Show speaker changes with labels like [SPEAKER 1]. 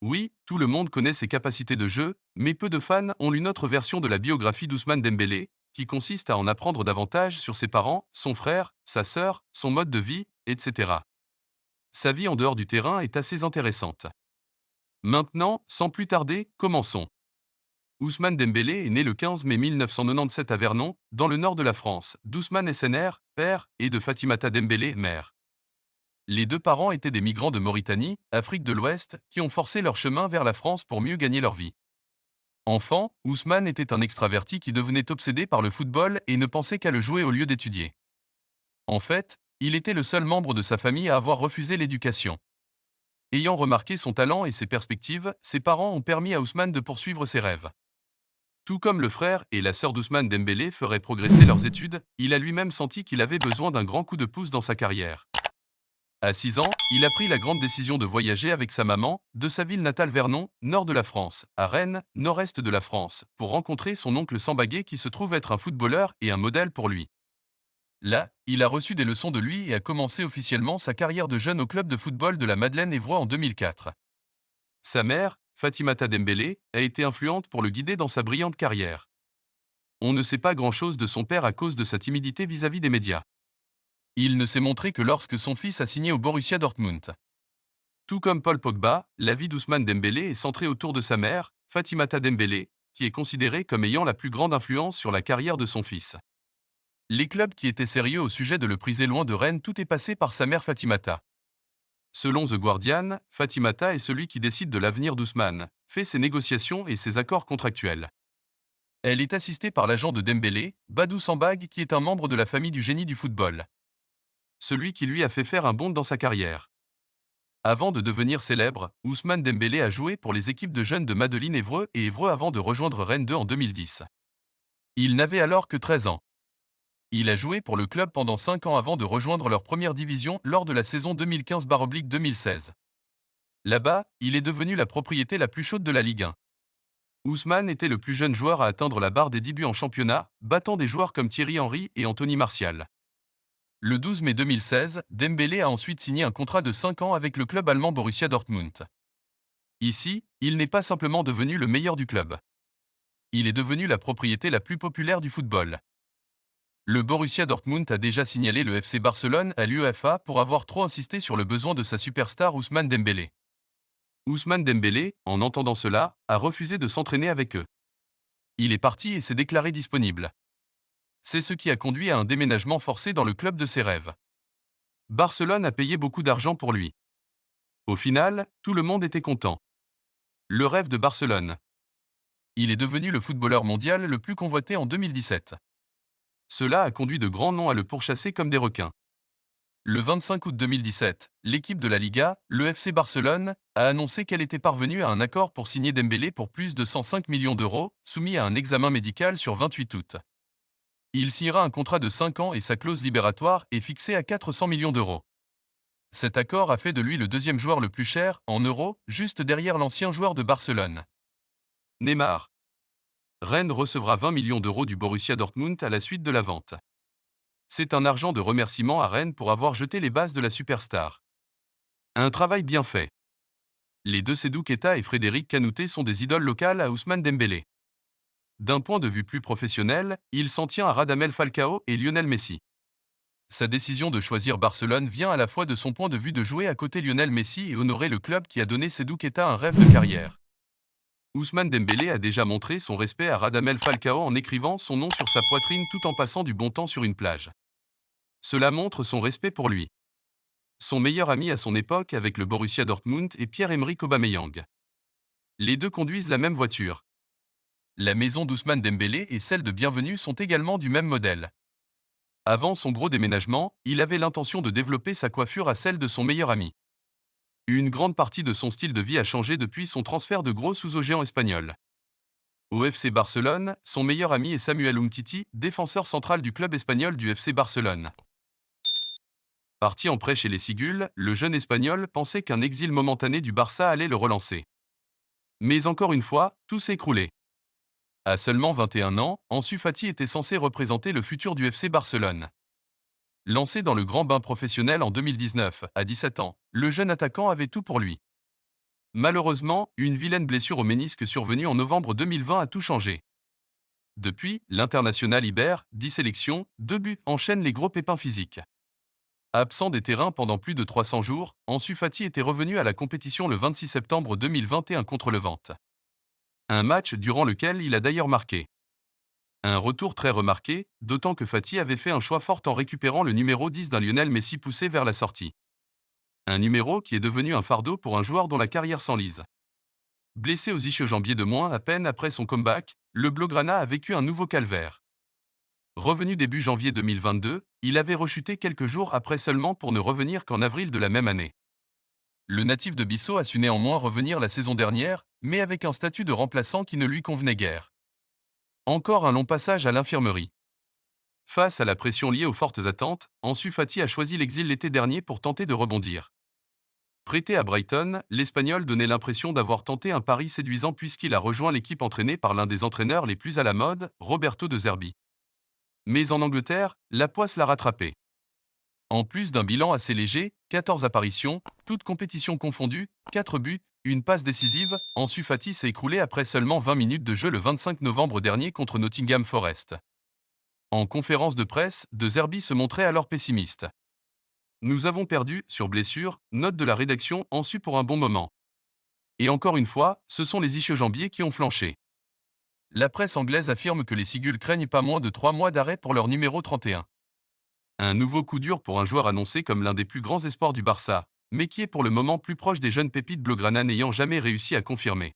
[SPEAKER 1] Oui, tout le monde connaît ses capacités de jeu, mais peu de fans ont lu notre version de la biographie d'Ousmane Dembélé, qui consiste à en apprendre davantage sur ses parents, son frère, sa sœur, son mode de vie, etc. Sa vie en dehors du terrain est assez intéressante. Maintenant, sans plus tarder, commençons. Ousmane Dembélé est né le 15 mai 1997 à Vernon, dans le nord de la France, d'Ousmane SNR, père, et de Fatimata Dembélé, mère. Les deux parents étaient des migrants de Mauritanie, Afrique de l'Ouest, qui ont forcé leur chemin vers la France pour mieux gagner leur vie. Enfant, Ousmane était un extraverti qui devenait obsédé par le football et ne pensait qu'à le jouer au lieu d'étudier. En fait, il était le seul membre de sa famille à avoir refusé l'éducation. Ayant remarqué son talent et ses perspectives, ses parents ont permis à Ousmane de poursuivre ses rêves. Tout comme le frère et la sœur d'Ousmane Dembélé feraient progresser leurs études, il a lui-même senti qu'il avait besoin d'un grand coup de pouce dans sa carrière. À 6 ans, il a pris la grande décision de voyager avec sa maman, de sa ville natale Vernon, nord de la France, à Rennes, nord-est de la France, pour rencontrer son oncle Sambagué qui se trouve être un footballeur et un modèle pour lui. Là, il a reçu des leçons de lui et a commencé officiellement sa carrière de jeune au club de football de la Madeleine-Évreux en 2004. Sa mère, Fatimata Dembélé, a été influente pour le guider dans sa brillante carrière. On ne sait pas grand-chose de son père à cause de sa timidité vis-à-vis des médias. Il ne s'est montré que lorsque son fils a signé au Borussia Dortmund. Tout comme Paul Pogba, la vie d'Ousmane Dembélé est centrée autour de sa mère, Fatimata Dembélé, qui est considérée comme ayant la plus grande influence sur la carrière de son fils. Les clubs qui étaient sérieux au sujet de le priser loin de Rennes, tout est passé par sa mère Fatimata. Selon The Guardian, Fatimata est celui qui décide de l'avenir d'Ousmane, fait ses négociations et ses accords contractuels. Elle est assistée par l'agent de Dembélé, Badou Sambag, qui est un membre de la famille du génie du football. Celui qui lui a fait faire un bond dans sa carrière. Avant de devenir célèbre, Ousmane Dembélé a joué pour les équipes de jeunes de Madeleine-Évreux et Évreux avant de rejoindre Rennes 2 en 2010. Il n'avait alors que 13 ans. Il a joué pour le club pendant 5 ans avant de rejoindre leur première division lors de la saison 2015-2016. Là-bas, il est devenu la propriété la plus chaude de la Ligue 1. Ousmane était le plus jeune joueur à atteindre la barre des 10 buts en championnat, battant des joueurs comme Thierry Henry et Anthony Martial. Le 12 mai 2016, Dembélé a ensuite signé un contrat de 5 ans avec le club allemand Borussia Dortmund. Ici, il n'est pas simplement devenu le meilleur du club. Il est devenu la propriété la plus populaire du football. Le Borussia Dortmund a déjà signalé le FC Barcelone à l'UEFA pour avoir trop insisté sur le besoin de sa superstar Ousmane Dembélé. Ousmane Dembélé, en entendant cela, a refusé de s'entraîner avec eux. Il est parti et s'est déclaré disponible. C'est ce qui a conduit à un déménagement forcé dans le club de ses rêves. Barcelone a payé beaucoup d'argent pour lui. Au final, tout le monde était content. Le rêve de Barcelone. Il est devenu le footballeur mondial le plus convoité en 2017. Cela a conduit de grands noms à le pourchasser comme des requins. Le 25 août 2017, l'équipe de la Liga, le FC Barcelone, a annoncé qu'elle était parvenue à un accord pour signer Dembélé pour plus de 105 millions d'euros, soumis à un examen médical sur 28 août. Il signera un contrat de 5 ans et sa clause libératoire est fixée à 400 millions d'euros. Cet accord a fait de lui le deuxième joueur le plus cher, en euros, juste derrière l'ancien joueur de Barcelone. Neymar. Rennes recevra 20 millions d'euros du Borussia Dortmund à la suite de la vente. C'est un argent de remerciement à Rennes pour avoir jeté les bases de la superstar. Un travail bien fait. Les deux Sedou Keita et Frédéric Kanouté sont des idoles locales à Ousmane Dembélé. D'un point de vue plus professionnel, il s'en tient à Radamel Falcao et Lionel Messi. Sa décision de choisir Barcelone vient à la fois de son point de vue de jouer à côté Lionel Messi et honorer le club qui a donné Sedou Keita un rêve de carrière. Ousmane Dembélé a déjà montré son respect à Radamel Falcao en écrivant son nom sur sa poitrine tout en passant du bon temps sur une plage. Cela montre son respect pour lui. Son meilleur ami à son époque avec le Borussia Dortmund est Pierre-Emerick Aubameyang. Les deux conduisent la même voiture. La maison d'Ousmane Dembélé et celle de Bienvenue sont également du même modèle. Avant son gros déménagement, il avait l'intention de développer sa coiffure à celle de son meilleur ami. Une grande partie de son style de vie a changé depuis son transfert de gros sous au géant espagnol. Au FC Barcelone, son meilleur ami est Samuel Umtiti, défenseur central du club espagnol du FC Barcelone. Parti en prêt chez les Cigules, le jeune Espagnol pensait qu'un exil momentané du Barça allait le relancer. Mais encore une fois, tout s'est écroulé. À seulement 21 ans, Ansu Fati était censé représenter le futur du FC Barcelone. Lancé dans le grand bain professionnel en 2019, à 17 ans, le jeune attaquant avait tout pour lui. Malheureusement, une vilaine blessure au ménisque survenue en novembre 2020 a tout changé. Depuis, l'international Ibère, 10 sélections, 2 buts, enchaîne les gros pépins physiques. Absent des terrains pendant plus de 300 jours, Ansu Fati était revenu à la compétition le 26 septembre 2021 contre le Levante. Un match durant lequel il a d'ailleurs marqué. Un retour très remarqué, d'autant que Fati avait fait un choix fort en récupérant le numéro 10 d'un Lionel Messi poussé vers la sortie. Un numéro qui est devenu un fardeau pour un joueur dont la carrière s'enlise. Blessé aux ischio-jambiers de moins à peine après son comeback, le Blaugrana a vécu un nouveau calvaire. Revenu début janvier 2022, il avait rechuté quelques jours après seulement pour ne revenir qu'en avril de la même année. Le natif de Bissau a su néanmoins revenir la saison dernière, mais avec un statut de remplaçant qui ne lui convenait guère. Encore un long passage à l'infirmerie. Face à la pression liée aux fortes attentes, Ansu Fati a choisi l'exil l'été dernier pour tenter de rebondir. Prêté à Brighton, l'Espagnol donnait l'impression d'avoir tenté un pari séduisant puisqu'il a rejoint l'équipe entraînée par l'un des entraîneurs les plus à la mode, Roberto De Zerbi. Mais en Angleterre, la poisse l'a rattrapé. En plus d'un bilan assez léger, 14 apparitions, toutes compétitions confondues, 4 buts, une passe décisive, Ansu Fati s'est écroulé après seulement 20 minutes de jeu le 25 novembre dernier contre Nottingham Forest. En conférence de presse, De Zerbi se montrait alors pessimiste. Nous avons perdu, sur blessure, note de la rédaction Ansu pour un bon moment. Et encore une fois, ce sont les ischio-jambiers qui ont flanché. La presse anglaise affirme que les Sigules craignent pas moins de 3 mois d'arrêt pour leur numéro 31. Un nouveau coup dur pour un joueur annoncé comme l'un des plus grands espoirs du Barça, mais qui est pour le moment plus proche des jeunes pépites blaugrana n'ayant jamais réussi à confirmer.